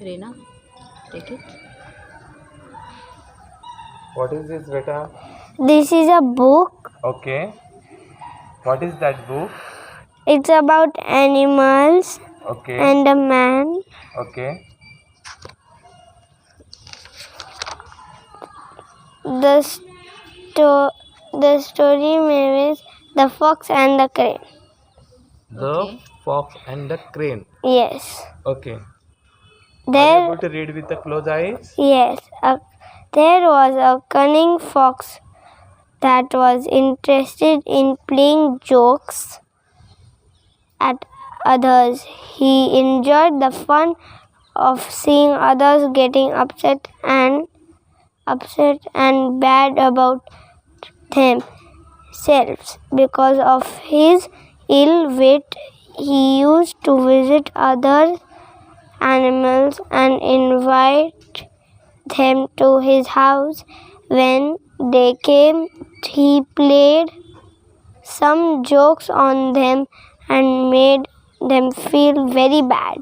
Reena, take it. What is this, beta? This is a book. Okay. What is that book? It's about animals Okay. and a man. Okay. The story name is The Fox and the Crane. The Okay. fox and the crane. Yes. Okay. Are you There, able to read with the closed eyes? yes, there was a cunning fox that was interested in playing jokes at others. He enjoyed the fun of seeing others getting upset and bad about themselves. Because of his ill wit, he used to visit other animals and invite them to his house. When they came, he played some jokes on them and made them feel very bad.